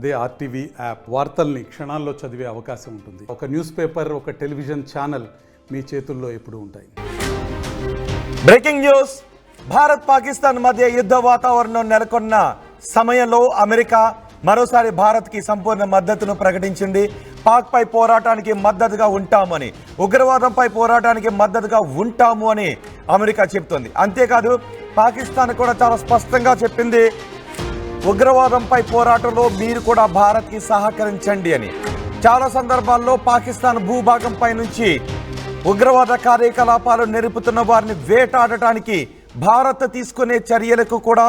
అదే RTV app వార్తల్ని క్షణాల్లో చదివే అవకాశం ఉంటుంది. ఒక న్యూస్ పేపర్, ఒక టెలివిజన్ ఛానల్ మీ చేతుల్లో ఎప్పుడూ ఉంటాయి. Breaking news. భారత్ పాకిస్తాన్ మధ్య యుద్ధ వాతావరణం నెలకొన్న సమయంలో అమెరికా మరోసారి భారత్కి సంపూర్ణ మద్దతును ప్రకటించింది. పాక్ పై పోరాటానికి మద్దతుగా ఉంటామని, ఉగ్రవాదంపై పోరాటానికి మద్దతుగా ఉంటాము అని అమెరికా చెబుతోంది. అంతేకాదు పాకిస్తాన్ కూడా చాలా స్పష్టంగా చెప్పింది, ఉగ్రవాదంపై పోరాటంలో మీరు కూడా భారత్కి సహకరించండి అని. చాలా సందర్భాల్లో పాకిస్తాన్ భూభాగంపై నుంచి ఉగ్రవాద కార్యకలాపాలు నెరుపుతున్న వారిని వేటాడటానికి భారత్ తీసుకునే చర్యలకు కూడా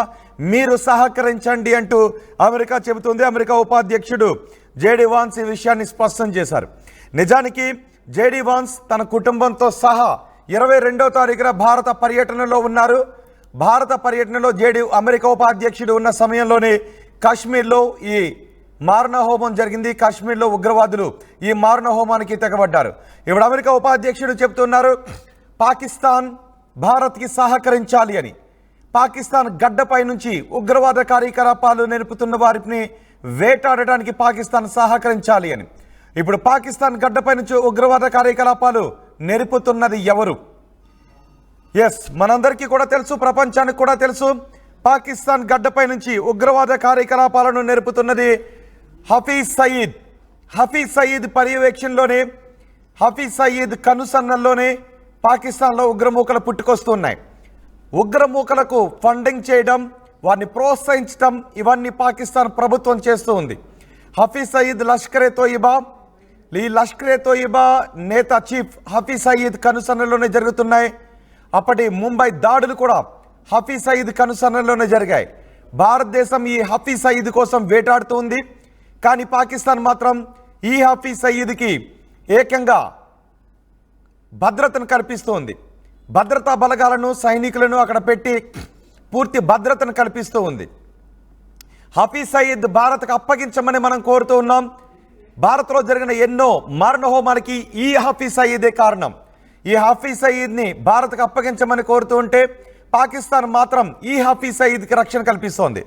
మీరు సహకరించండి అంటూ అమెరికా చెబుతుంది. అమెరికా ఉపాధ్యక్షుడు జేడీ వాన్స్ ఈ విషయాన్ని స్పష్టం చేశారు. నిజానికి జేడీ వాన్స్ తన కుటుంబంతో సహా 22వ తారీఖున భారత పర్యటనలో ఉన్నారు. భారత పర్యటనలో అమెరికా ఉపాధ్యక్షుడు ఉన్న సమయంలోనే కాశ్మీర్లో ఈ మారణ హోమం జరిగింది. కాశ్మీర్లో ఉగ్రవాదులు ఈ మారణ హోమానికి తెగబడ్డారు. ఇప్పుడు అమెరికా ఉపాధ్యక్షుడు చెప్తున్నారు, పాకిస్తాన్ భారత్కి సహకరించాలి అని. పాకిస్తాన్ గడ్డపై నుంచి ఉగ్రవాద కార్యకలాపాలు నెరుపుతున్న వారిని వేటాడడానికి పాకిస్తాన్ సహకరించాలి అని. ఇప్పుడు పాకిస్తాన్ గడ్డపై నుంచి ఉగ్రవాద కార్యకలాపాలు నెరుపుతున్నది ఎవరు? ఎస్, మనందరికీ కూడా తెలుసు, ప్రపంచానికి కూడా తెలుసు. పాకిస్తాన్ గడ్డపై నుంచి ఉగ్రవాద కార్యకలాపాలను నెరుపుతున్నది హఫీజ్ సయీద్. హఫీజ్ సయీద్ పర్యవేక్షణలోనే, హఫీజ్ సయీద్ కనుసన్నల్లోనే పాకిస్తాన్లో ఉగ్రమూకలు పుట్టుకొస్తున్నాయి. ఉగ్రమూకలకు ఫండింగ్ చేయడం, వారిని ప్రోత్సహించడం, ఇవన్నీ పాకిస్తాన్ ప్రభుత్వం చేస్తూ ఉంది. హఫీజ్ సయీద్ లష్కరే తోయిబా, ఈ లష్కరే తోయిబా నేత చీఫ్ హఫీజ్ సయీద్ కనుసన్నల్లోనే జరుగుతున్నాయి. అప్పటి ముంబై దాడులు కూడా హఫీజ్ సయీద్ కనుసన్నల్లోనే జరిగాయి. భారతదేశం ఈ హఫీజ్ సయీద్ కోసం వేటాడుతుంది. కానీ పాకిస్తాన్ మాత్రం ఈ హఫీజ్ సయీద్కి ఏకంగా భద్రతను కల్పిస్తోంది. భద్రతా బలగాలను, సైనికులను అక్కడ పెట్టి పూర్తి భద్రతను కల్పిస్తూ ఉంది. హఫీజ్ సయీద్ భారత్కు అప్పగించమని మనం కోరుతూ ఉన్నాం. భారత్లో జరిగిన ఎన్నో మారణ హోమాలకి ఈ హఫీజ్ సయీదే కారణం. ఈ హఫీజ్ సయీద్ని భారత్కు అప్పగించమని కోరుతూ ఉంటే పాకిస్తాన్ మాత్రం ఈ హఫీజ్ సయీద్కి రక్షణ కల్పిస్తోంది.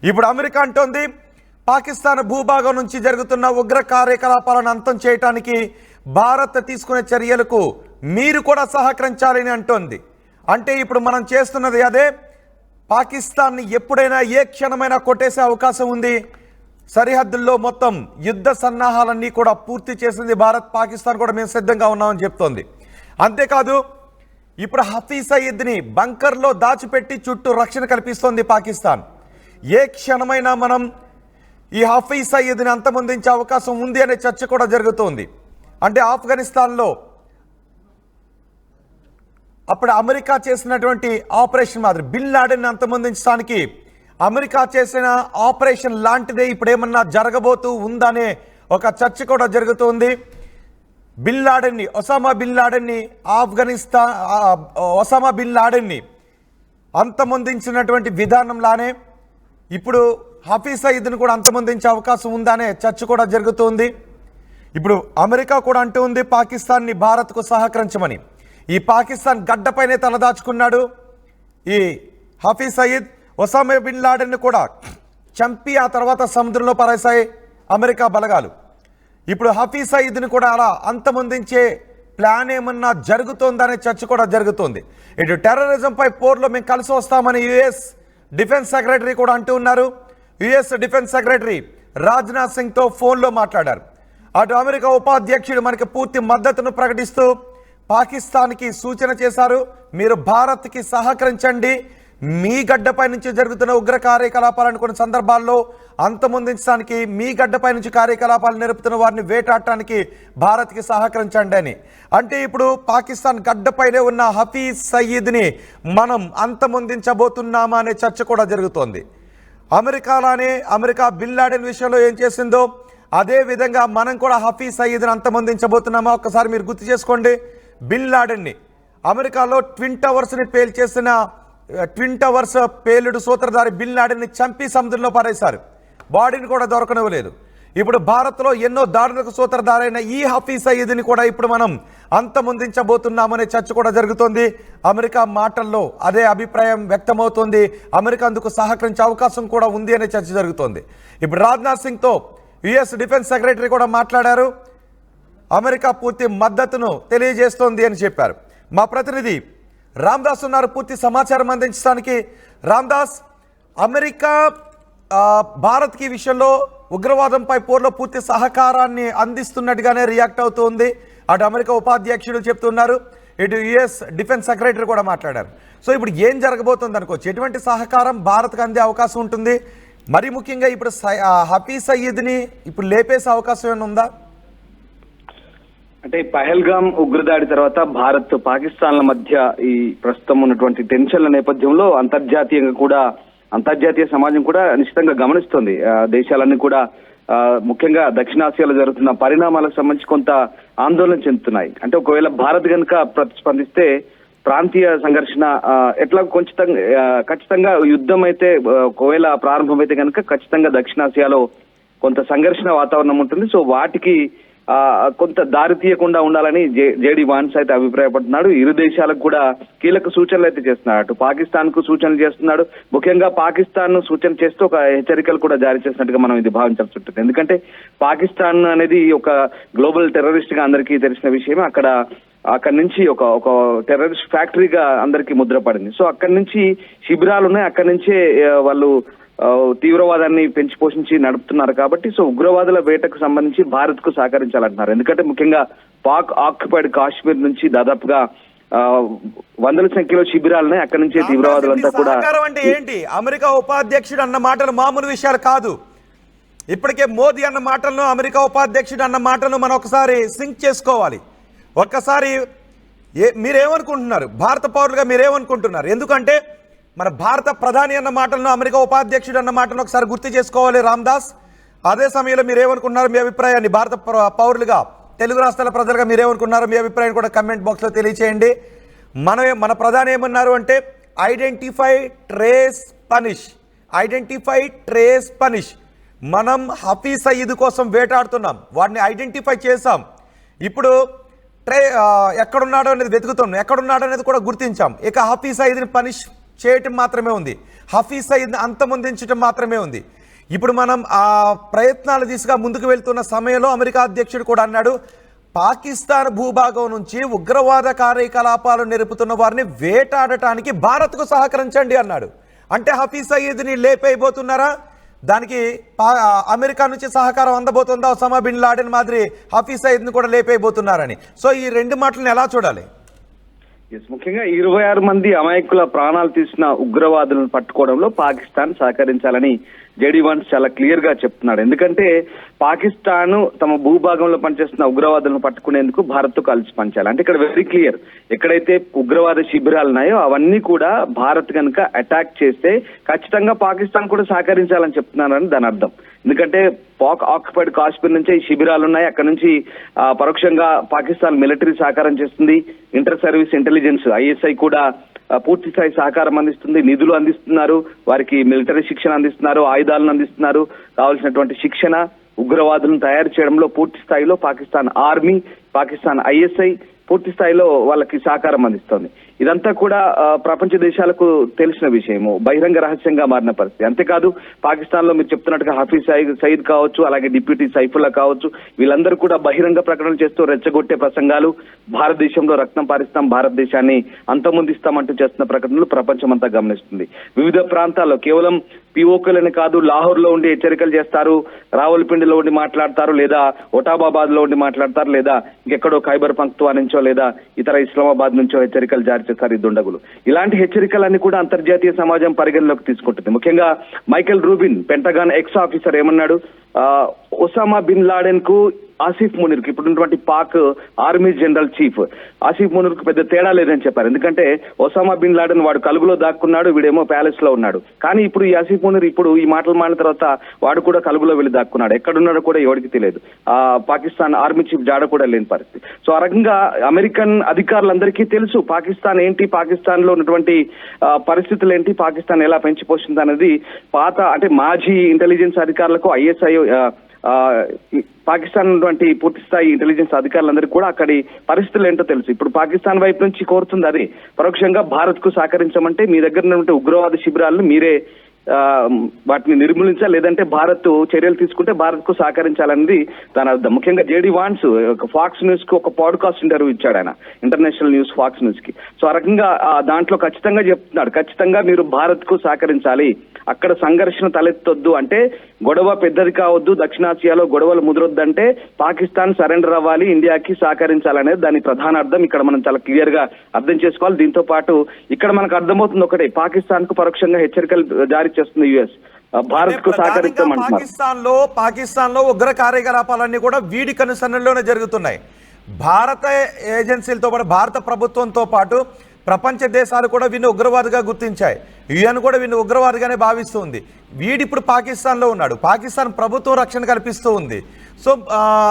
ఇప్పుడు అమెరికా అంటోంది, పాకిస్తాన్ భూభాగం నుంచి జరుగుతున్న ఉగ్ర కార్యకలాపాలను అంతం చేయడానికి భారత్ తీసుకునే చర్యలకు మీరు కూడా సహకరించాలని అంటోంది. అంటే ఇప్పుడు మనం చేస్తున్నది అదే. పాకిస్తాన్ని ఎప్పుడైనా ఏ క్షణమైనా కొట్టేసే అవకాశం ఉంది. సరిహద్దుల్లో మొత్తం యుద్ధ సన్నాహాలన్నీ కూడా పూర్తి చేసింది భారత్. పాకిస్తాన్ కూడా మేము సిద్ధంగా ఉన్నామని చెప్తోంది. అంతేకాదు ఇప్పుడు హఫీజ్ సయీద్ని బంకర్లో దాచిపెట్టి చుట్టూ రక్షణ కల్పిస్తోంది పాకిస్తాన్. ఏ క్షణమైనా మనం ఈ హఫీజ్ సయీద్ని అంతమొందించే అవకాశం ఉంది అనే చర్చ కూడా జరుగుతోంది. అంటే ఆఫ్ఘనిస్తాన్లో అప్పుడు అమెరికా చేసినటువంటి ఆపరేషన్ మాదిరి బిన్ లాడెన్ని అంతమొందించడానికి అమెరికా చేసిన ఆపరేషన్ లాంటిదే ఇప్పుడు ఏమన్నా జరగబోతూ ఉందనే ఒక చర్చ కూడా జరుగుతుంది. బిన్ లాడెన్ని, ఒసామా బిన్ లాడెన్ని ఒసామా బిన్ లాడెన్ని అంతమొందించినటువంటి విధానంలానే ఇప్పుడు హఫీజ్ సయీద్ను కూడా అంతమొందించే అవకాశం ఉందనే చర్చ కూడా జరుగుతుంది. ఇప్పుడు అమెరికా కూడా అంటూ ఉంది పాకిస్తాన్ని భారత్కు సహకరించమని. ఈ పాకిస్తాన్ గడ్డపైనే తలదాచుకున్నాడు ఈ హఫీజ్ సయీద్. ఒసామా బిన్ లాడెన్ని కూడా చంపి ఆ తర్వాత సముద్రంలో పరేశాయి అమెరికా బలగాలు. ఇప్పుడు హఫీజ్ సయీద్ని కూడా అలా అంతమొందించే ప్లాన్ ఏమన్నా జరుగుతోందనే చర్చ కూడా జరుగుతోంది. ఇటు టెర్రరిజంపై పోర్లో మేము కలిసి వస్తామని యుఎస్ డిఫెన్స్ సెక్రటరీ కూడా అంటూ ఉన్నారు. యుఎస్ డిఫెన్స్ సెక్రటరీ రాజ్నాథ్ సింగ్తో ఫోన్లో మాట్లాడారు. అటు అమెరికా ఉపాధ్యక్షుడు మనకి పూర్తి మద్దతును ప్రకటిస్తూ పాకిస్తాన్కి సూచన చేశారు, మీరు భారత్కి సహకరించండి. మీ గడ్డపై నుంచి జరుగుతున్న ఉగ్ర కార్యకలాపాలను కొన్ని సందర్భాల్లో అంతమొందించడానికి, మీ గడ్డపై నుంచి కార్యకలాపాలు నెరుపుతున్న వారిని వేటాడటానికి భారత్కి సహకరించండి అని. అంటే ఇప్పుడు పాకిస్తాన్ గడ్డపైనే ఉన్న హఫీజ్ సయీద్ని మనం అంతమొందించబోతున్నామా అనే చర్చ కూడా జరుగుతోంది. అమెరికా బిన్ లాడెన్ విషయంలో ఏం చేసిందో అదే విధంగా మనం కూడా హఫీజ్ సయీద్ని అంతమొందించబోతున్నామా? ఒక్కసారి మీరు గుర్తు చేసుకోండి. బిన్ లాడెన్ని అమెరికాలో ట్విన్ టవర్స్ పేలుడు సూత్రధారి బిన్ లాడెన్ని చంపి సముద్రంలో పారేశారు. బాడీని కూడా దొరకనివ్వలేదు. ఇప్పుడు భారత్లో ఎన్నో దాడులకు సూత్రధారైన ఈ హఫీజ్ సయీద్ని కూడా ఇప్పుడు మనం అంతమొందించబోతున్నామనే చర్చ కూడా జరుగుతోంది. అమెరికా మాటల్లో అదే అభిప్రాయం వ్యక్తమవుతోంది. అమెరికా అందుకు సహకరించే అవకాశం కూడా ఉంది అనే చర్చ జరుగుతోంది. ఇప్పుడు రాజ్నాథ్ సింగ్తో యుఎస్ డిఫెన్స్ సెక్రటరీ కూడా మాట్లాడారు. అమెరికా పూర్తి మద్దతును తెలియజేస్తోంది అని చెప్పారు. మా ప్రతినిధి రామ్దాస్ ఉన్నారు పూర్తి సమాచారం అందించడానికి. రామ్దాస్, అమెరికా భారత్కి విషయంలో ఉగ్రవాదంపై పోర్లో పూర్తి సహకారాన్ని అందిస్తున్నట్టుగానే రియాక్ట్ అవుతుంది. అటు అమెరికా ఉపాధ్యక్షుడు చెప్తున్నారు, ఇటు యుఎస్ డిఫెన్స్ సెక్రటరీ కూడా మాట్లాడారు. సో ఇప్పుడు ఏం జరగబోతుంది అనుకోవచ్చు? ఎటువంటి సహకారం భారత్కు అందే అవకాశం ఉంటుంది? మరి ముఖ్యంగా ఇప్పుడు హఫీజ్ సయీద్ని ఇప్పుడు లేపేసే అవకాశం ఏమైనా ఉందా? అంటే పహల్గామ్ ఉగ్రదాడి తర్వాత భారత్ పాకిస్తాన్ల మధ్య ఈ ప్రస్తుతం ఉన్నటువంటి టెన్షన్ల నేపథ్యంలో అంతర్జాతీయ సమాజం కూడా నిశ్చితంగా గమనిస్తోంది. దేశాలన్నీ కూడా ముఖ్యంగా దక్షిణాసియాలో జరుగుతున్న పరిణామాలకు సంబంధించి కొంత ఆందోళన చెందుతున్నాయి. అంటే ఒకవేళ భారత్ కనుక ప్రతిస్పందిస్తే ప్రాంతీయ సంఘర్షణ ఎట్లా ఖచ్చితంగా యుద్ధం అయితే ఒకవేళ ప్రారంభమైతే కనుక ఖచ్చితంగా దక్షిణాసియాలో కొంత సంఘర్షణ వాతావరణం ఉంటుంది. సో వాటికి కొంత దారి తీయకుండా ఉండాలని జేడీ వాన్స్ అయితే అభిప్రాయపడుతున్నాడు. ఇరు దేశాలకు కూడా కీలక సూచనలు అయితే చేస్తున్నాడు. అటు పాకిస్తాన్ కు సూచనలు చేస్తున్నాడు. ముఖ్యంగా పాకిస్తాన్ ను సూచన చేస్తూ ఒక హెచ్చరికలు కూడా జారీ చేసినట్టుగా మనం ఇది భావించాల్సి ఉంటుంది. ఎందుకంటే పాకిస్తాన్ అనేది ఒక గ్లోబల్ టెర్రరిస్ట్ గా అందరికీ తెలిసిన విషయమే. అక్కడి నుంచి ఒక టెర్రరిస్ట్ ఫ్యాక్టరీగా అందరికీ ముద్రపడింది. సో అక్కడి నుంచి శిబిరాలు ఉన్నాయి, అక్కడి నుంచే వాళ్ళు తీవ్రవాదాన్ని పెంచి పోషించి నడుపుతున్నారు. కాబట్టి సో ఉగ్రవాదుల వేటకు సంబంధించి భారత్ కు సహకరించాలంటున్నారు. ఎందుకంటే ముఖ్యంగా పాక్ ఆక్యుపైడ్ కాశ్మీర్ నుంచి దాదాపుగా వందల సంఖ్యలో శిబిరాలున్నాయి. అక్కడి నుంచే తీవ్రవాదులంతా కూడా. అంటే ఏంటి? అమెరికా ఉపాధ్యక్షుడు అన్న మాటలు మామూలు విషయాలు కాదు. ఇప్పటికే మోదీ అన్న మాటలను, అమెరికా ఉపాధ్యక్షుడు అన్న మాటలను మనం ఒకసారి సింక్ చేసుకోవాలి. ఒక్కసారి మీరేమనుకుంటున్నారు? భారత పౌరులుగా మీరేమనుకుంటున్నారు? ఎందుకంటే మన భారత ప్రధాని అన్న మాటలను, అమెరికా ఉపాధ్యక్షుడు అన్న మాటలను ఒకసారి గుర్తు చేసుకోవాలి రామ్దాస్. అదే సమయంలో మీరేమనుకున్నారు? మీ అభిప్రాయాన్ని భారత పౌరులుగా, తెలుగు రాష్ట్రాల ప్రజలుగా మీరేమనుకున్నారు? మీ అభిప్రాయం కూడా కమెంట్ బాక్స్లో తెలియచేయండి. మన ప్రధాని ఏమన్నారు అంటే identify, trace, punish. Identify, trace, punish. మనం హఫీజ్ సయీద్ కోసం వేటాడుతున్నాం, వాడిని ఐడెంటిఫై చేసాం. ఇప్పుడు ఎక్కడున్నాడో అనేది వెతుకుతున్నాం, ఎక్కడున్నాడో అనేది కూడా గుర్తించాం. ఇక హఫీజ్ సయీద్ని పనిష్ చేయటం మాత్రమే ఉంది, హఫీజ్ సయీద్ని అంతమొందించడం మాత్రమే ఉంది. ఇప్పుడు మనం ఆ ప్రయత్నాల దిశగా ముందుకు వెళ్తున్న సమయంలో అమెరికా అధ్యక్షుడు కూడా అన్నాడు, పాకిస్తాన్ భూభాగం నుంచి ఉగ్రవాద కార్యకలాపాలు నెరుపుతున్న వారిని వేటాడటానికి భారత్కు సహకరించండి అన్నాడు. అంటే హఫీజ్ సయీద్ని లేపైపోతున్నారా? దానికి అమెరికా నుంచి సహకారం అందబోతుందా? ఒసామా బిన్ లాడెన్ మాదిరి హఫీజ్ సయీద్ని కూడా లేపైపోతున్నారని. సో ఈ రెండు మాటలను ఎలా చూడాలి? ముఖ్యంగా 26 మంది అమాయకుల ప్రాణాలు తీసిన ఉగ్రవాదులను పట్టుకోవడంలో పాకిస్తాన్ సహకరించాలని జేడీ వాన్స్ చాలా క్లియర్ గా చెప్తున్నాడు. ఎందుకంటే పాకిస్తాన్ తమ భూభాగంలో పనిచేస్తున్న ఉగ్రవాదులను పట్టుకునేందుకు భారత్ తో కలిసి పనిచేయాలి. అంటే ఇక్కడ వెరీ క్లియర్, ఎక్కడైతే ఉగ్రవాద శిబిరాలు ఉన్నాయో అవన్నీ కూడా భారత్ కనుక అటాక్ చేస్తే ఖచ్చితంగా పాకిస్తాన్ కూడా సహకరించాలని చెప్తున్నారని దాని అర్థం. ఎందుకంటే పాక్ ఆక్యుపైడ్ కాశ్మీర్ నుంచే ఈ శిబిరాలు ఉన్నాయి. అక్కడ నుంచి పరోక్షంగా పాకిస్తాన్ మిలిటరీ సహకారం చేస్తుంది. ఇంటర్ సర్వీస్ ఇంటెలిజెన్స్ ఐఎస్ఐ కూడా పూర్తి స్థాయి సహకారం అందిస్తుంది, నిధులు అందిస్తున్నారు, వారికి మిలిటరీ శిక్షణ అందిస్తున్నారు, ఆయుధాలను అందిస్తున్నారు, కావాల్సినటువంటి శిక్షణ, ఉగ్రవాదులను తయారు చేయడంలో పూర్తి స్థాయిలో పాకిస్తాన్ ఆర్మీ, పాకిస్తాన్ ఐఎస్ఐ పూర్తి స్థాయిలో వాళ్ళకి సహకారం అందిస్తోంది. ఇదంతా కూడా ప్రపంచ దేశాలకు తెలిసిన విషయము, బహిరంగ రహస్యంగా మారిన పరిస్థితి. అంతేకాదు పాకిస్తాన్ లో మీరు చెప్తున్నట్టుగా హఫీజ్ సయీద్ కావచ్చు, అలాగే డిప్యూటీ సైఫుల్లా కావచ్చు, వీళ్ళందరూ కూడా బహిరంగ ప్రకటనలు చేస్తూ రెచ్చగొట్టే ప్రసంగాలు, భారతదేశంలో రక్తం పారిస్తాం, భారతదేశాన్ని అంతమొందిస్తామంటూ చేస్తున్న ప్రకటనలు ప్రపంచమంతా గమనిస్తుంది. వివిధ ప్రాంతాల్లో కేవలం పిఓకేలని కాదు, లాహోర్ లో ఉండి హెచ్చరికలు చేస్తారు, రావల్పిండిలో ఉండి మాట్లాడతారు, లేదా ఒటాబాబాద్ లో ఉండి మాట్లాడతారు, లేదా ఇంకెక్కడో ఖైబర్ పఖ్తువా నుంచో లేదా ఇతర ఇస్లామాబాద్ నుంచో హెచ్చరికలు జారీ చేస్తారు ఈ దుండగులు. ఇలాంటి హెచ్చరికలన్నీ కూడా అంతర్జాతీయ సమాజం పరిగణలోకి తీసుకుంటుంది. ముఖ్యంగా Michael Rubin, pentagon X officer ఏమన్నాడు? ఒసామా బిన్ లాడెన్ కు ఆసిఫ్ మునీర్ కి, ఇప్పుడున్నటువంటి Pak army general chief Asif Munir కు పెద్ద తేడా లేదని చెప్పారు. ఎందుకంటే ఒసామా బిన్ లాడెన్ వాడు కలుగులో దాక్కున్నాడు, వీడేమో ప్యాలెస్ లో ఉన్నాడు. కానీ ఇప్పుడు ఈ ఆసిఫ్ మునీర్ ఇప్పుడు ఈ మాటలు మాడిన తర్వాత వాడు కూడా కలుగులో వెళ్ళి దాక్కున్నాడు. ఎక్కడున్నాడో కూడా ఎవరికి తెలియదు. పాకిస్తాన్ ఆర్మీ చీఫ్ జాడ కూడా లేని పరిస్థితి. సో ఆ రకంగా అమెరికన్ అధికారులందరికీ తెలుసు పాకిస్తాన్ ఏంటి, పాకిస్తాన్ లో ఉన్నటువంటి పరిస్థితులు ఏంటి, పాకిస్తాన్ ఎలా పెంచి పోషింది అనేది పాత అంటే మాజీ ఇంటెలిజెన్స్ అధికారులకు, ఐఎస్ఐ పాకిస్తాన్ ఉన్నటువంటి పూర్తి స్థాయి ఇంటెలిజెన్స్ అధికారులందరికీ కూడా అక్కడి పరిస్థితులు ఏంటో తెలుసు. ఇప్పుడు పాకిస్తాన్ వైపు నుంచి కోరుతుంది అది పరోక్షంగా భారత్ కు సహకరించమంటే మీ దగ్గర ఉన్నటువంటి ఉగ్రవాద శిబిరాలను మీరే వాటిని నిర్మూలించాలి, లేదంటే భారత్ చర్యలు తీసుకుంటే భారత్ కు సహకరించాలనేది దాని అర్థం. ముఖ్యంగా జేడీ వాన్స్ ఫాక్స్ న్యూస్ కు ఒక పాడ్కాస్ట్ ఇంటర్వ్యూ ఇచ్చాడు ఆయన, ఇంటర్నేషనల్ న్యూస్ ఫాక్స్ న్యూస్ కి. సో ఆ రకంగా దాంట్లో ఖచ్చితంగా చెప్తున్నాడు, ఖచ్చితంగా మీరు భారత్ కు సహకరించాలి, అక్కడ సంఘర్షణ తలెత్తొద్దు, అంటే గొడవ పెద్దది కావద్దు, దక్షిణాసియాలో గొడవలు ముదరొద్దంటే పాకిస్తాన్ సరెండర్ అవ్వాలి, ఇండియాకి సహకరించాలనేది దాని ప్రధాన అర్థం. ఇక్కడ మనం చాలా క్లియర్ గా అర్థం చేసుకోవాలి. దీంతో పాటు ఇక్కడ మనకు అర్థమవుతుంది ఒకటే, పాకిస్తాన్ కు పరోక్షంగా హెచ్చరికలు జారీ చేస్తుంది యుఎస్, భారత్ కు సహకరిస్తామంటున్నారు. పాకిస్తాన్ లో ఉగ్ర కార్యకలాపాలన్నీ కూడా వీడి కనుసన్నల్లోనే జరుగుతున్నాయి. భారత ఏజెన్సీలతో పాటు భారత ప్రభుత్వంతో పాటు ప్రపంచ దేశాలు కూడా వీడిని ఉగ్రవాదిగా గుర్తించాయి. యుఎన్ కూడా వీడిని ఉగ్రవాదిగానే భావిస్తుంది. వీడిప్పుడు పాకిస్తాన్లో ఉన్నాడు, పాకిస్తాన్ ప్రభుత్వం రక్షణ కల్పిస్తూ ఉంది. సో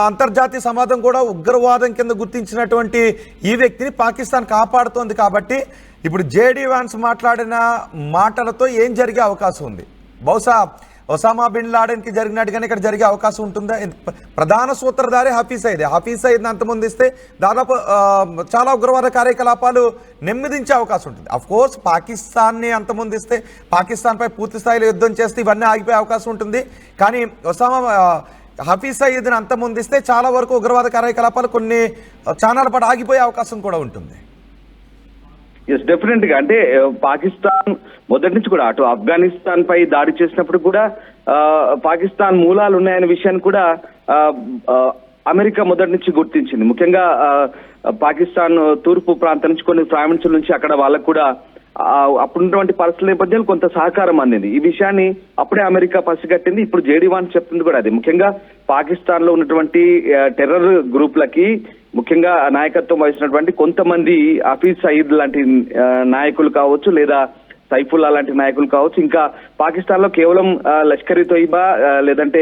అంతర్జాతీయ సమాజం కూడా ఉగ్రవాదం కింద గుర్తించినటువంటి ఈ వ్యక్తిని పాకిస్తాన్ కాపాడుతోంది. కాబట్టి ఇప్పుడు జేడీ వాన్స్ మాట్లాడిన మాటలతో ఏం జరిగే అవకాశం ఉంది? బహుశా ఒసామా బిన్ లాడెన్కి జరిగినట్టుగానే ఇక్కడ జరిగే అవకాశం ఉంటుందా? ప్రధాన సూత్రధారి హఫీజ్ సయీద్ని అంతమొందిస్తే దాదాపు చాలా ఉగ్రవాద కార్యకలాపాలు నెమ్మదించే అవకాశం ఉంటుంది. అఫ్ కోర్స్ పాకిస్తాన్ని అంతమొందిస్తే, పాకిస్తాన్పై పూర్తి స్థాయిలో యుద్ధం చేస్తే ఇవన్నీ ఆగిపోయే అవకాశం ఉంటుంది. కానీ హఫీజ్ సయీద్ని అంతమొందిస్తే చాలా వరకు ఉగ్రవాద కార్యకలాపాలు కొన్ని ఛానల్ పాటు ఆగిపోయే అవకాశం కూడా ఉంటుంది. ఎస్, డెఫినెట్ గా. అంటే పాకిస్తాన్ మొదటి నుంచి కూడా అటు ఆఫ్ఘనిస్తాన్ పై దాడి చేసినప్పుడు కూడా పాకిస్తాన్ మూలాలు ఉన్నాయనే విషయాన్ని కూడా అమెరికా మొదటి నుంచి గుర్తించింది. ముఖ్యంగా పాకిస్తాన్ తూర్పు ప్రాంతం నుంచి కొన్ని ప్రావిన్సుల నుంచి అక్కడ వాళ్ళకు కూడా అప్పుడున్నటువంటి పరిస్థితుల నేపథ్యంలో కొంత సహకారం అందింది. ఈ విషయాన్ని అప్పుడే అమెరికా పసిగట్టింది. ఇప్పుడు జేడీ వాన్స్ చెప్తుంది కూడా అది. ముఖ్యంగా పాకిస్తాన్ లో ఉన్నటువంటి టెర్రర్ గ్రూప్లకి ముఖ్యంగా నాయకత్వం వహించినటువంటి కొంతమంది హఫీజ్ సయీద్ లాంటి నాయకులు కావచ్చు, లేదా సైఫుల్లా లాంటి నాయకులు కావచ్చు, ఇంకా పాకిస్తాన్ లో కేవలం లష్కర్-ఇ తోయిబా లేదంటే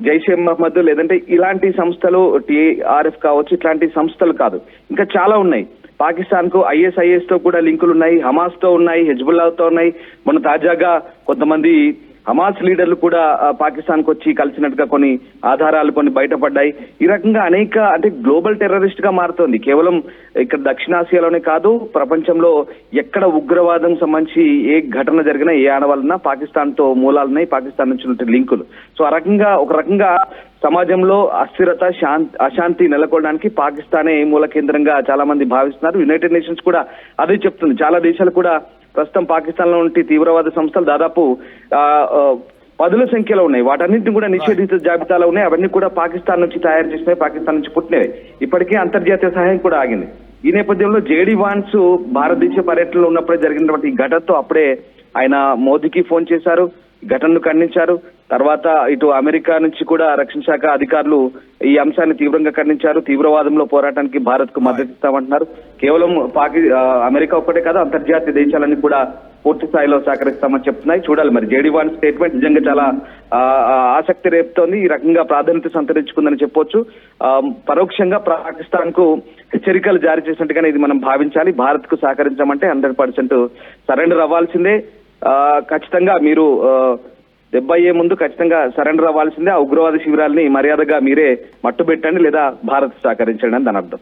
జైషే మహమ్మద్ లేదంటే ఇలాంటి సంస్థలు, టీఆర్ఎఫ్ కావచ్చు, ఇట్లాంటి సంస్థలు కాదు, ఇంకా చాలా ఉన్నాయి. పాకిస్తాన్ కు ఐఎస్ఐఎస్ తో కూడా లింకులు ఉన్నాయి, హమాస్ తో ఉన్నాయి, హెజ్బుల్లాతో ఉన్నాయి. మొన్న తాజాగా కొంతమంది హమాస్ లీడర్లు కూడా పాకిస్తాన్ కు వచ్చి కలిసినట్టుగా కొన్ని ఆధారాలు కొన్ని బయటపడ్డాయి. ఈ రకంగా అనేక, అంటే గ్లోబల్ టెర్రరిస్ట్ గా మారుతోంది. కేవలం ఇక్కడ దక్షిణాసియాలోనే కాదు, ప్రపంచంలో ఎక్కడ ఉగ్రవాదం సంబంధించి ఏ ఘటన జరిగినా, ఏ ఆనవాళ్ళన్నా పాకిస్తాన్ తో మూలాలున్నాయి, పాకిస్తాన్ నుంచి ఉన్న లింకులు. సో ఆ రకంగా ఒక రకంగా సమాజంలో అస్థిరత, అశాంతి నెలకొనడానికి పాకిస్తానే మూల కేంద్రంగా చాలా మంది భావిస్తున్నారు. యునైటెడ్ నేషన్స్ కూడా అదే చెప్తుంది. చాలా దేశాలు కూడా ప్రస్తుతం పాకిస్తాన్ లో ఉంటే తీవ్రవాద సంస్థలు దాదాపు 10ల సంఖ్యలో ఉన్నాయి. వాటన్నింటినీ కూడా నిషేధిత జాబితాలో ఉన్నాయి. అవన్నీ కూడా పాకిస్తాన్ నుంచి తయారు చేసినవి, పాకిస్తాన్ నుంచి పుట్టినవి. ఇప్పటికే అంతర్జాతీయ సహాయం కూడా ఆగింది. ఈ నేపథ్యంలో జేడీ వాన్స్ భారతదేశ పర్యటనలో ఉన్నప్పుడే జరిగినటువంటి ఈ ఘటనతో అప్పుడే ఆయన మోదీకి ఫోన్ చేశారు, ఘటనను ఖండించారు. తర్వాత ఇటు అమెరికా నుంచి కూడా రక్షణ శాఖ అధికారులు ఈ అంశాన్ని తీవ్రంగా ఖండించారు. తీవ్రవాదంలో పోరాటానికి భారత్ కు మద్దతు ఇస్తామంటున్నారు. కేవలం అమెరికా ఒక్కటే కాదు, అంతర్జాతీయ దేశాలన్నీ కూడా పూర్తి స్థాయిలో సహకరిస్తామని చెప్తున్నాయి. చూడాలి మరి జేడీ వాన్స్ స్టేట్మెంట్ నిజంగా చాలా ఆసక్తి రేపుతోంది. ఈ రకంగా ప్రాధాన్యత సంతరించుకుందని చెప్పొచ్చు. పరోక్షంగా పాకిస్తాన్ కు హెచ్చరికలు జారీ చేసినట్టుగానే ఇది మనం భావించాలి. భారత్ కు సహకరించామంటే 100% సరెండర్ అవ్వాల్సిందే. ఖచ్చితంగా మీరు దెబ్బ అయ్యే ముందు ఖచ్చితంగా సరెండర్ అవ్వాల్సిందే. ఆ ఉగ్రవాద శిబిరాలని మర్యాదగా మీరే మట్టుబెట్టండి, లేదా భారత్ సహకరించండి అని దాని అర్థం.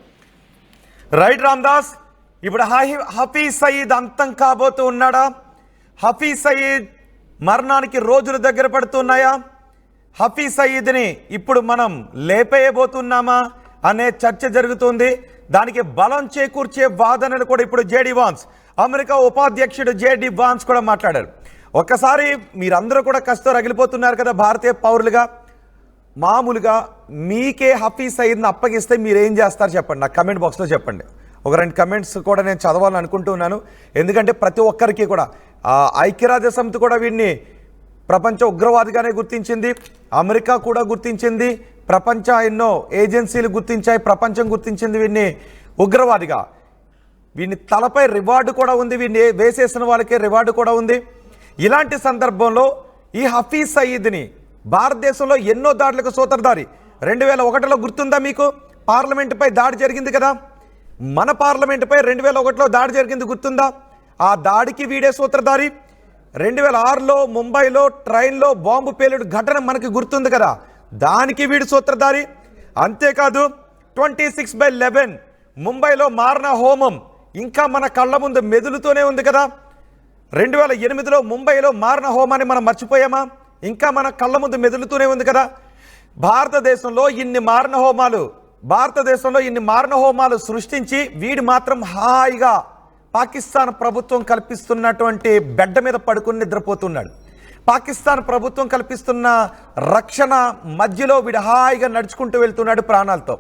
రైట్ రామ్దాస్, ఇప్పుడు హఫీజ్ సయీద్ అంతం కాబోతూ ఉన్నాడా? హఫీజ్ సయీద్ మరణానికి రోజులు దగ్గర పడుతున్నాయా? హఫీజ్ సయీద్ని ఇప్పుడు మనం లేపేయబోతున్నామా అనే చర్చ జరుగుతుంది. దానికి బలం చేకూర్చే వాదనలు కూడా ఇప్పుడు జేడీ వాన్స్, అమెరికా ఉపాధ్యక్షుడు జేడీ వాన్స్ కూడా మాట్లాడారు. ఒక్కసారి మీరందరూ కూడా కష్టం రగిలిపోతున్నారు కదా భారతీయ పౌరులుగా. మామూలుగా మీకే హఫీజ్ సయీద్ని అప్పగిస్తే మీరు ఏం చేస్తారు చెప్పండి, నాకు కమెంట్ బాక్స్లో చెప్పండి. ఒక 2 కమెంట్స్ కూడా నేను చదవాలని అనుకుంటున్నాను. ఎందుకంటే ప్రతి ఒక్కరికి కూడా ఐక్యరాజ్య సమితి కూడా వీడిని ప్రపంచ ఉగ్రవాదిగానే గుర్తించింది, అమెరికా కూడా గుర్తించింది, ప్రపంచ ఎన్నో ఏజెన్సీలు గుర్తించాయి, ప్రపంచం గుర్తించింది వీడిని ఉగ్రవాదిగా. వీడిని తలపై రివార్డు కూడా ఉంది, వీడిని వేసేసిన వాళ్ళకే రివార్డు కూడా ఉంది. ఇలాంటి సందర్భంలో ఈ హఫీజ్ సయీద్ని భారతదేశంలో ఎన్నో దాడులకు సూత్రధారి. 2001లో గుర్తుందా మీకు? పార్లమెంటుపై దాడి జరిగింది కదా, మన పార్లమెంటుపై 2001లో దాడి జరిగింది గుర్తుందా? ఆ దాడికి వీడే సూత్రధారి. 2006లో ముంబైలో ట్రైన్లో బాంబు పేలుడు ఘటన మనకి గుర్తుంది కదా, దానికి వీడు సూత్రధారి. అంతేకాదు 26/11 ముంబైలో మారణ హోమం ఇంకా మన కళ్ళ ముందు మెదులుతూనే ఉంది కదా. 2008లో ముంబైలో మారణ హోమాన్ని మనం మర్చిపోయామా? ఇంకా మన కళ్ళ ముందు మెదులుతూనే ఉంది కదా. భారతదేశంలో ఇన్ని మారణ హోమాలు సృష్టించి వీడు మాత్రం హాయిగా పాకిస్తాన్ ప్రభుత్వం కల్పిస్తున్నటువంటి బెడ్ మీద పడుకుని నిద్రపోతున్నాడు. పాకిస్తాన్ ప్రభుత్వం కల్పిస్తున్న రక్షణ మధ్యలో వీడు హాయిగా నడుచుకుంటూ వెళ్తున్నాడు ప్రాణాలతో.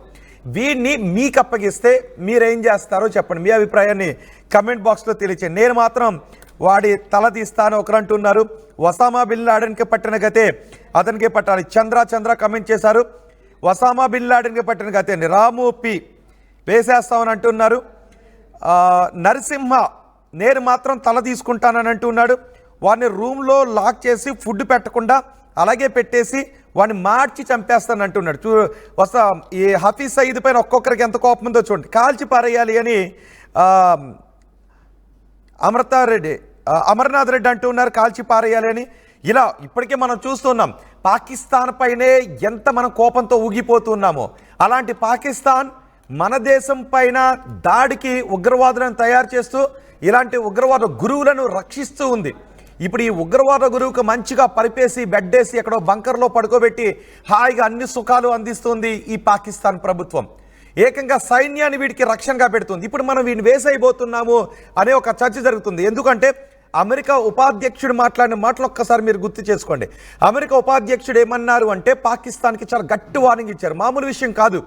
వీడిని మీకు అప్పగిస్తే మీరేం చేస్తారో చెప్పండి. మీ అభిప్రాయాన్ని కమెంట్ బాక్స్లో తెలియచేయండి. నేను మాత్రం వాడి తల తీస్తాను ఒకరు అంటున్నారు. ఒసామా బిన్ లాడెన్కి పట్టిన గతే అతనికి పట్టాలి. చంద్ర కమెంట్ చేశారు. ఒసామా బిన్ లాడెన్కి పట్టిన గతే రాము పి వేసేస్తామని అంటున్నారు. నరసింహ నేను మాత్రం తల తీసుకుంటానని అంటున్నాడు. వాడిని రూమ్లో లాక్ చేసి ఫుడ్ పెట్టకుండా అలాగే పెట్టేసి వాడిని మార్చి చంపేస్తాను అంటున్నాడు. ఈ హఫీజ్ సయీద్ పైన ఒక్కొక్కరికి ఎంత కోపం ఉందో చూడండి. కాల్చి పారేయాలి అని అమర్నాథ్ రెడ్డి అంటున్నారు, కాల్చి పారేయాలి అని. ఇలా ఇప్పటికే మనం చూస్తున్నాం పాకిస్తాన్ పైనే ఎంత మనం కోపంతో ఊగిపోతున్నామో. అలాంటి పాకిస్తాన్ మన దేశం పైన దాడికి ఉగ్రవాదులను తయారు చేస్తూ ఇలాంటి ఉగ్రవాద గురువులను రక్షిస్తూ ఉంది. ఇప్పుడు ఈ ఉగ్రవాద గురువుకు మంచిగా పరిపేసి బెడ్డేసి ఎక్కడో బంకర్లో పడుకోబెట్టి హాయిగా అన్ని సుఖాలు అందిస్తుంది ఈ పాకిస్తాన్ ప్రభుత్వం. ఏకంగా సైన్యాన్ని వీడికి రక్షణగా పెడుతుంది. ఇప్పుడు మనం వీడిని వేసైపోతున్నాము అనే ఒక చర్చ జరుగుతుంది. ఎందుకంటే అమెరికా ఉపాధ్యక్షుడు మాట్లాడిన మాటలు ఒక్కసారి మీరు గుర్తు చేసుకోండి. అమెరికా ఉపాధ్యక్షుడు ఏమన్నారు అంటే పాకిస్తాన్కి చాలా గట్టి వార్నింగ్ ఇచ్చారు. మామూలు విషయం కాదు.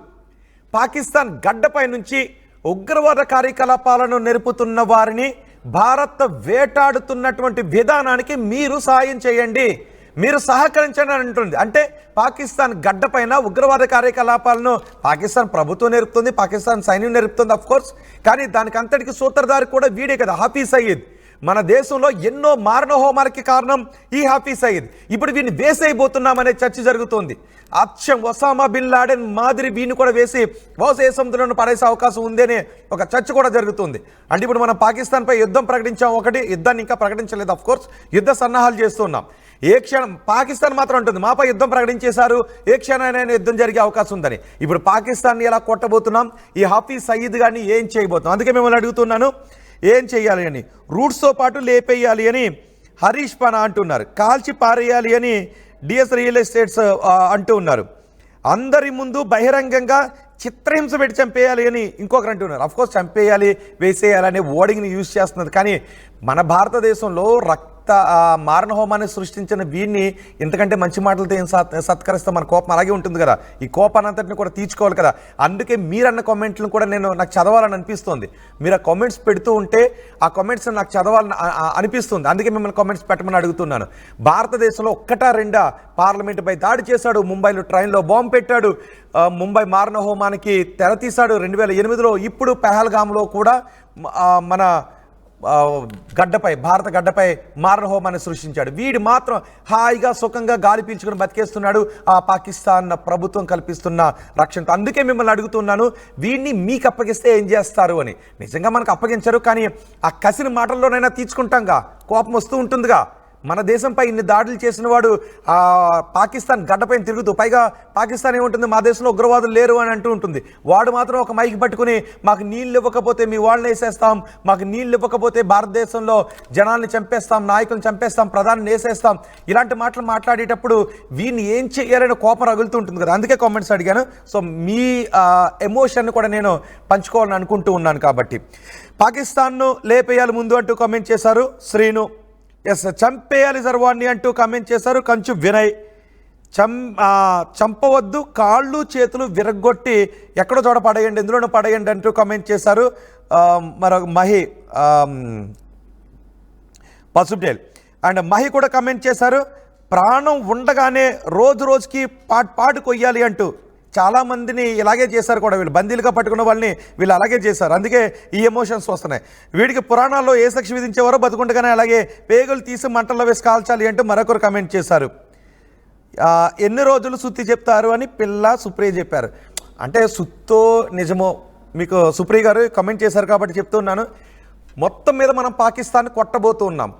పాకిస్తాన్ గడ్డపై నుంచి ఉగ్రవాద కార్యకలాపాలను నెరుపుతున్న వారిని భారత్ వేటాడుతున్నటువంటి విధానానికి మీరు సాయం చేయండి, మీరు సహకరించండి అని అంటుంది. అంటే పాకిస్తాన్ గడ్డపైన ఉగ్రవాద కార్యకలాపాలను పాకిస్తాన్ ప్రభుత్వం నేర్పుతుంది, పాకిస్తాన్ సైన్యం నేర్పుతుంది అఫ్కోర్స్. కానీ దానికి అంతటికి సూత్రధారి కూడా వీడే కదా, హఫీజ్ సయీద్. మన దేశంలో ఎన్నో మారణ హోమాలకి కారణం ఈ హఫీజ్ సయీద్. ఇప్పుడు వీడిని వేసేయబోతున్నామనే చర్చ జరుగుతోంది. అచ్చం ఒసామా బిన్ లాడెన్ మాదిరి వీడిని కూడా వేసి ఏ సముద్రంలో పడేసే అవకాశం ఉందనే ఒక చర్చ కూడా జరుగుతుంది. అంటే ఇప్పుడు మనం పాకిస్తాన్పై యుద్ధం ప్రకటించాం, ఒకటి యుద్ధాన్ని ఇంకా ప్రకటించలేదు అఫ్కోర్స్, యుద్ధ సన్నాహాలు చేస్తున్నాం. ఏ క్షణం పాకిస్తాన్ మాత్రం ఉంటుంది మాపై యుద్ధం ప్రకటించేశారు, ఏ క్షణమైనా యుద్ధం జరిగే అవకాశం ఉందని. ఇప్పుడు పాకిస్తాన్ని ఎలా కొట్టబోతున్నాం, ఈ హఫీజ్ సయీద్ గారిని ఏం చేయబోతున్నాం? అందుకే మిమ్మల్ని అడుగుతున్నాను, ఏం చేయాలి అని. రూట్స్తో పాటు లేపేయాలి అని హరీష్ పనా అంటున్నారు. కాల్చి పారేయాలి అని డిఎస్ రియల్ ఎస్టేట్స్ అంటూ ఉన్నారు. అందరి ముందు బహిరంగంగా చిత్రహింస పెట్టి చంపేయాలి అని ఇంకొకరు అంటున్నారు. అఫ్కోర్స్ చంపేయాలి వేసేయాలనే వర్డింగ్ని యూజ్ చేస్తున్నది. కానీ మన భారతదేశంలో మారణ హోమాన్ని సృష్టించిన వీడిని ఇంతకంటే మంచి మాటలతో ఏం సత్కరిస్తాం? మన కోపం అలాగే ఉంటుంది కదా. ఈ కోపాన్ని అంతటిని కూడా తీర్చుకోవాలి కదా. అందుకే మీరన్న కామెంట్లను కూడా నాకు చదవాలని అనిపిస్తుంది. మీరు ఆ కామెంట్స్ పెడుతూ ఉంటే ఆ కామెంట్స్ నాకు చదవాలని అనిపిస్తుంది. అందుకే మిమ్మల్ని కామెంట్స్ పెట్టమని అడుగుతున్నాను. భారతదేశంలో ఒక్కటా రెండా పార్లమెంటుపై దాడి చేశాడు, ముంబైలో ట్రైన్లో బాంబు పెట్టాడు, ముంబై మారణ హోమానికి తెరతీశాడు 2008లో. ఇప్పుడు పెహల్గామ్లో కూడా మన భారత గడ్డపై మారణ హోమాన్ని సృష్టించాడు. వీడు మాత్రం హాయిగా సుఖంగా గాలి పీల్చుకుని బతికేస్తున్నాడు ఆ పాకిస్తాన్ ప్రభుత్వం కల్పిస్తున్న రక్షణతో. అందుకే మిమ్మల్ని అడుగుతున్నాను, వీడిని మీకు అప్పగిస్తే ఏం చేస్తారు అని. నిజంగా మనకు అప్పగించరు, కానీ ఆ కసిన మాటల్లోనైనా తీర్చుకుంటాంగా, కోపం వస్తూ ఉంటుందిగా. మన దేశంపై ఇన్ని దాడులు చేసిన వాడు పాకిస్తాన్ గడ్డపైన తిరుగుతూ, పైగా పాకిస్తాన్ ఏముంటుంది, మా దేశంలో ఉగ్రవాదులు లేరు అని అంటూ ఉంటుంది. వాడు మాత్రం ఒక మైక్ పట్టుకుని మాకు నీళ్ళు ఇవ్వకపోతే మీ వాళ్ళని వేసేస్తాం, మాకు నీళ్ళు ఇవ్వకపోతే భారతదేశంలో జనాల్ని చంపేస్తాం, నాయకులను చంపేస్తాం, ప్రధాని వేసేస్తాం, ఇలాంటి మాటలు మాట్లాడేటప్పుడు వీడిని ఏం చేయాలని కోపం రగులుతూ ఉంటుంది కదా. అందుకే కామెంట్స్ అడిగాను. సో మీ ఎమోషన్ని కూడా నేను పంచుకోవాలని అనుకుంటూ ఉన్నాను. కాబట్టి పాకిస్తాన్ను లేపేయాలి ముందు అంటూ కామెంట్ చేశారు శ్రీను. ఎస్, చంపేయాలి సర్వాన్ని అంటూ కామెంట్ చేశారు కంచు వినయ్. చంపవద్దు, కాళ్ళు చేతులు విరగ్గొట్టి ఎక్కడో చోట పడేయండి, ఎందులోనూ పడేయండి అంటూ కామెంట్ చేశారు మరొక మహి పసుపుటేల్. అండ్ మహి కూడా కామెంట్ చేశారు ప్రాణం ఉండగానే రోజుకి పాటు కొయ్యాలి అంటూ. చాలామందిని ఇలాగే చేశారు కూడా, వీళ్ళు బందీలుగా పట్టుకున్న వాళ్ళని వీళ్ళు అలాగే చేశారు. అందుకే ఈ ఎమోషన్స్ వస్తున్నాయి. వీడికి పురాణాల్లో ఏ శిక్ష విధించేవారో బతుకుండగానే అలాగే పేగులు తీసి మంటల్లో వేసి కాల్చాలి అంటూ మరొకరు కామెంట్ చేశారు. ఎన్ని రోజులు సుత్తి చెప్తారు అని పిల్ల సుప్రియ చెప్పారు. అంటే సుత్తో నిజమో మీకు సుప్రియ గారు కామెంట్ చేశారు కాబట్టి చెప్తున్నాను. మొత్తం మీద మనం పాకిస్తాన్ కొట్టబోతూ ఉన్నాం.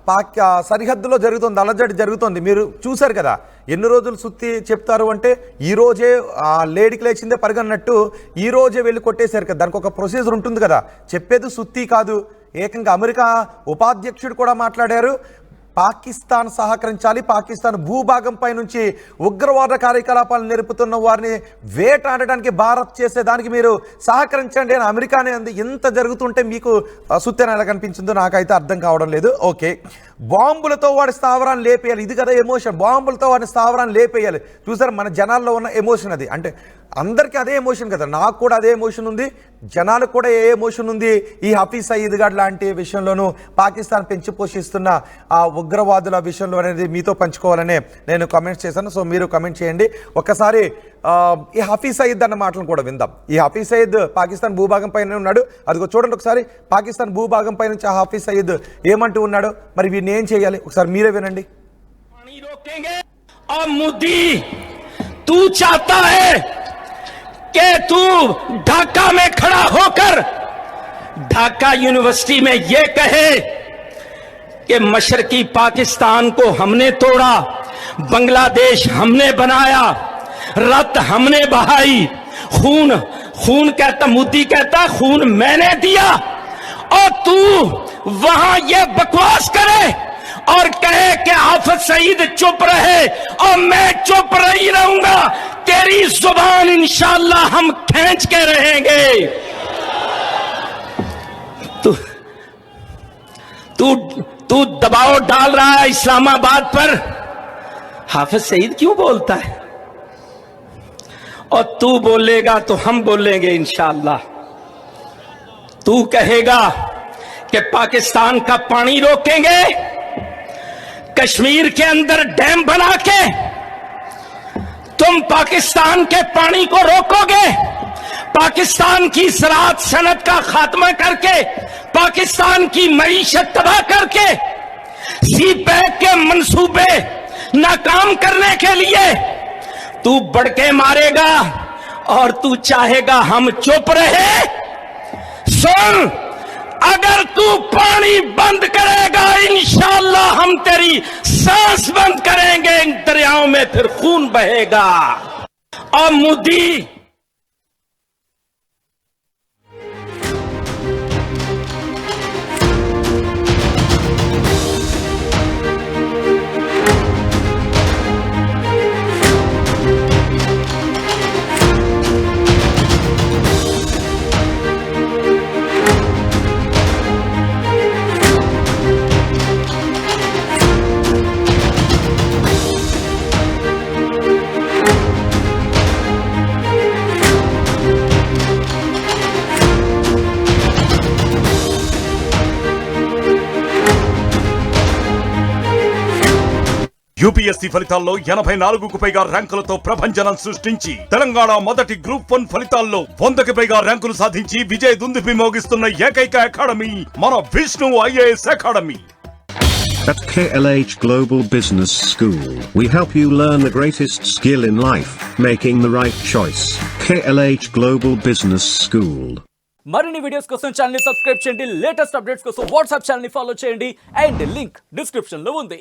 సరిహద్దులో జరుగుతుంది, అలజడి జరుగుతుంది. మీరు చూశారు కదా, ఎన్ని రోజులు సుత్తి చెప్తారు అంటే ఈ రోజే లేడికి లేచిందే పరిగన్నట్టు ఈ రోజే వెళ్ళి కొట్టేశారు కదా. దానికి ఒక ప్రొసీజర్ ఉంటుంది కదా. చెప్పేది సుత్తి కాదు, ఏకంగా అమెరికా ఉపాధ్యక్షుడు కూడా మాట్లాడారు. పాకిస్తాన్ సహకరించాలి, పాకిస్తాన్ భూభాగంపై నుంచి ఉగ్రవాద కార్యకలాపాలు నేర్పుతున్న వారిని వేటాడడానికి భారత్ చేసేదానికి మీరు సహకరించండి అని అమెరికానే అంది. ఇంత జరుగుతుంటే మీకు సుత్తెన ఎలా కనిపించిందో నాకైతే అర్థం కావడం లేదు. ఓకే, బాంబులతో వాడి స్థావరాన్ని లేపేయాలి, ఇది కదా ఎమోషన్. బాంబులతో వాడి స్థావరాన్ని లేపేయాలి. చూసారు మన జనాల్లో ఉన్న ఎమోషన్ అది. అంటే అందరికీ అదే ఎమోషన్ కదా, నాకు కూడా అదే ఎమోషన్ ఉంది, జనాలకు కూడా ఏ ఎమోషన్ ఉంది. ఈ హఫీజ్ సయీద్ గారు లాంటి విషయంలోనూ పాకిస్తాన్ పెంచి పోషిస్తున్న ఆ ఉగ్రవాదుల విషయంలో అనేది మీతో పంచుకోవాలనే నేను కమెంట్స్ చేశాను. సో మీరు కమెంట్ చేయండి. ఒకసారి ఈ హఫీజ్ సయీద్ అన్న మాటలను కూడా విందాం. ఈ హఫీజ్ సయీద్ పాకిస్తాన్ భూభాగం పైన ఉన్నాడు. అదిగో చూడండి ఒకసారి, పాకిస్తాన్ భూభాగం పై నుంచి ఆ హఫీజ్ సయీద్ ఏమంటూ ఉన్నాడు, మరి వీడిని ఏం చేయాలి ఒకసారి మీరే వినండి. तू चाहता है कि तू ढाका में खड़ा होकर ढाका यूनिवर्सिटी में यह कहे कि मशरकी पाकिस्तान को हमने तोड़ा, बांग्लादेश हमने बनाया, रत हमने बहाई, खून कहता, मोदी कहता खून मैंने दिया, और तू वहां ये बकवास करे और कहे कि हाफिज सईद चुप रहे और मैं चुप नहीं रहूंगा. तेरी जुबान इंशाअल्लाह हम खींच के रहेंगे. तू दबाव डाल रहा है इस्लामाबाद पर. हाफिज सईद क्यों बोलता है? और तू बोलेगा तो हम बोलेंगे इंशाअल्लाह. तू कहेगा कि पाकिस्तान का पानी रोकेंगे, कश्मीर के अंदर डैम बना के तुम पाकिस्तान के पानी को रोकोगे, पाकिस्तान की ज़राअत सनत का खात्मा करके, पाकिस्तान की मईशत तबाह करके, सी पैक के मंसूबे नाकाम करने के लिए तू बढ़ के मारेगा और तू चाहेगा हम चुप रहे. सुन, अगर तू पानी बंद करेगा इंशाअल्लाह हम तेरी सांस बंद करेंगे. इन दरियाओं में फिर खून बहेगा. और मोदी యూపీఎస్సీ ఫలితాల్లో 84కు పైగా ర్యాంకులతో ప్రభంజనం సృష్టించి తెలంగాణ మొదటి గ్రూప్ 1 ఫలితాల్లో 100కి పైగా ర్యాంకులు సాధించి విజయ దుందుభి మోగిస్తున్న ఏకైక అకాడమీ మన Vishnu IAS academy. At KLH Global Business School, we help you learn the greatest skill in life, making the right choice. KLH Global Business School. మరిన్ని వీడియోస్ కోసం ఛానల్ ని సబ్స్క్రైబ్ చేయండి, లేటెస్ట్ అప్డేట్స్ కోసం వాట్సాప్ ఛానల్ ని follow చేయండి, and link description లో ఉంది.